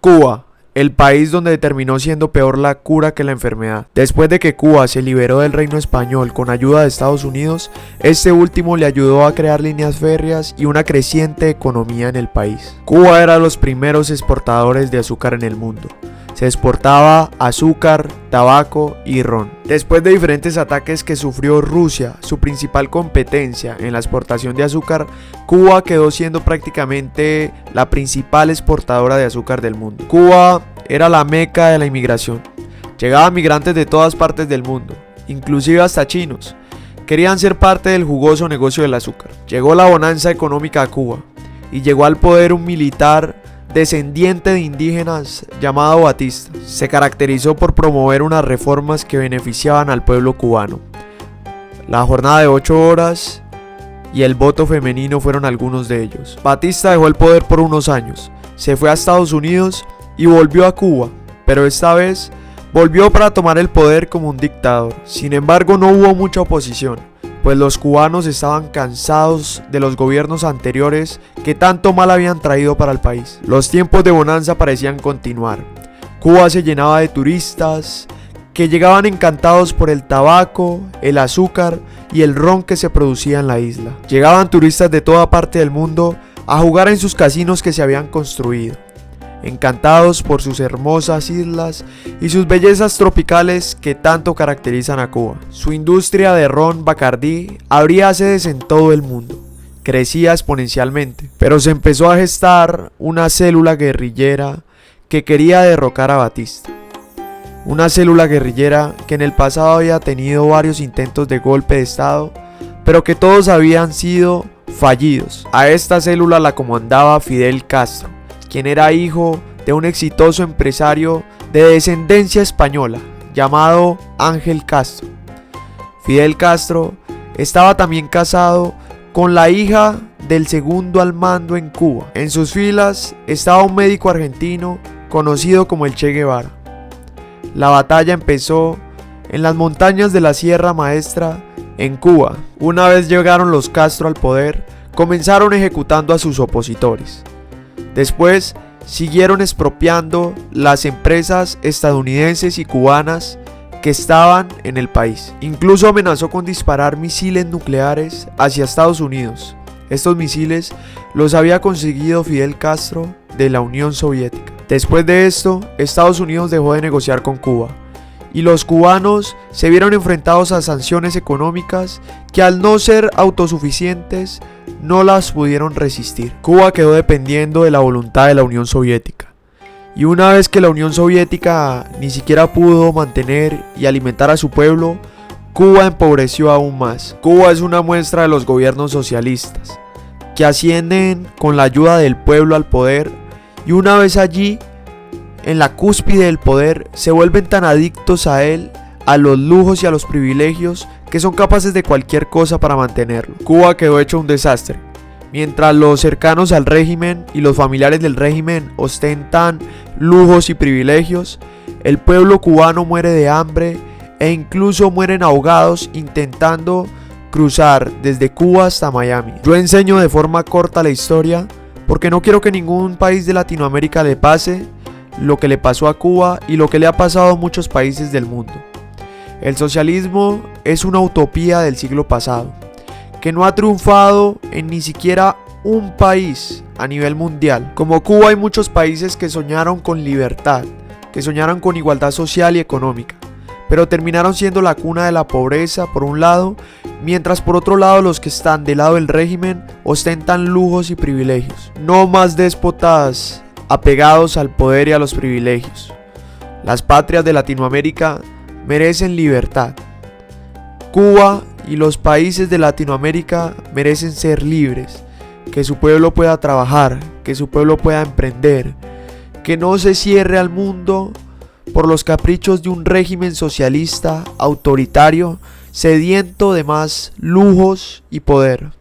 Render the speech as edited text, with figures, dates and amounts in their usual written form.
Cuba, el país donde terminó siendo peor la cura que la enfermedad. Después de que Cuba se liberó del reino español con ayuda de Estados Unidos, este último le ayudó a crear líneas férreas y una creciente economía en el país. Cuba era los primeros exportadores de azúcar en el mundo. Se exportaba azúcar, tabaco y ron. Después de diferentes ataques que sufrió Rusia, su principal competencia en la exportación de azúcar, Cuba quedó siendo prácticamente la principal exportadora de azúcar del mundo. Cuba era la meca de la inmigración. Llegaban migrantes de todas partes del mundo, inclusive hasta chinos. Querían ser parte del jugoso negocio del azúcar. Llegó la bonanza económica a Cuba y llegó al poder un militar descendiente de indígenas llamado Batista. Se caracterizó por promover unas reformas que beneficiaban al pueblo cubano. La jornada de 8 horas y el voto femenino fueron algunos de ellos. Batista dejó el poder por unos años, se fue a Estados Unidos y volvió a Cuba, pero esta vez volvió para tomar el poder como un dictador. Sin embargo, no hubo mucha oposición, pues los cubanos estaban cansados de los gobiernos anteriores que tanto mal habían traído para el país. Los tiempos de bonanza parecían continuar. Cuba se llenaba de turistas que llegaban encantados por el tabaco, el azúcar y el ron que se producía en la isla. Llegaban turistas de toda parte del mundo a jugar en sus casinos que se habían construido, encantados por sus hermosas islas y sus bellezas tropicales que tanto caracterizan a Cuba. Su industria de ron Bacardí abría sedes en todo el mundo, crecía exponencialmente, pero se empezó a gestar una célula guerrillera que quería derrocar a Batista. Una célula guerrillera que en el pasado había tenido varios intentos de golpe de estado, pero que todos habían sido fallidos. A esta célula la comandaba Fidel Castro, quien era hijo de un exitoso empresario de descendencia española llamado Ángel Castro. Fidel Castro estaba también casado con la hija del segundo al mando en Cuba. En sus filas estaba un médico argentino conocido como el Che Guevara. La batalla empezó en las montañas de la Sierra Maestra en Cuba. Una vez llegaron los Castro al poder, comenzaron ejecutando a sus opositores. Después siguieron expropiando las empresas estadounidenses y cubanas que estaban en el país. Incluso amenazó con disparar misiles nucleares hacia Estados Unidos. Estos misiles los había conseguido Fidel Castro de la Unión Soviética. Después de esto, Estados Unidos dejó de negociar con Cuba y los cubanos se vieron enfrentados a sanciones económicas que, al no ser autosuficientes, no las pudieron resistir. Cuba quedó dependiendo de la voluntad de la Unión Soviética. Y una vez que la Unión Soviética ni siquiera pudo mantener y alimentar a su pueblo, Cuba empobreció aún más. Cuba es una muestra de los gobiernos socialistas, que ascienden con la ayuda del pueblo al poder, y una vez allí, en la cúspide del poder, se vuelven tan adictos a él, a los lujos y a los privilegios, que son capaces de cualquier cosa para mantenerlo. Cuba quedó hecho un desastre. Mientras los cercanos al régimen y los familiares del régimen ostentan lujos y privilegios, el pueblo cubano muere de hambre e incluso mueren ahogados intentando cruzar desde Cuba hasta Miami. Yo enseño de forma corta la historia porque no quiero que ningún país de Latinoamérica le pase lo que le pasó a Cuba y lo que le ha pasado a muchos países del mundo. El socialismo es una utopía del siglo pasado, que no ha triunfado en ni siquiera un país a nivel mundial. Como Cuba, hay muchos países que soñaron con libertad, que soñaron con igualdad social y económica, pero terminaron siendo la cuna de la pobreza por un lado, mientras por otro lado los que están del lado del régimen ostentan lujos y privilegios. No más déspotas apegados al poder y a los privilegios. Las patrias de Latinoamérica merecen libertad. Cuba y los países de Latinoamérica merecen ser libres, que su pueblo pueda trabajar, que su pueblo pueda emprender, que no se cierre al mundo por los caprichos de un régimen socialista autoritario sediento de más lujos y poder.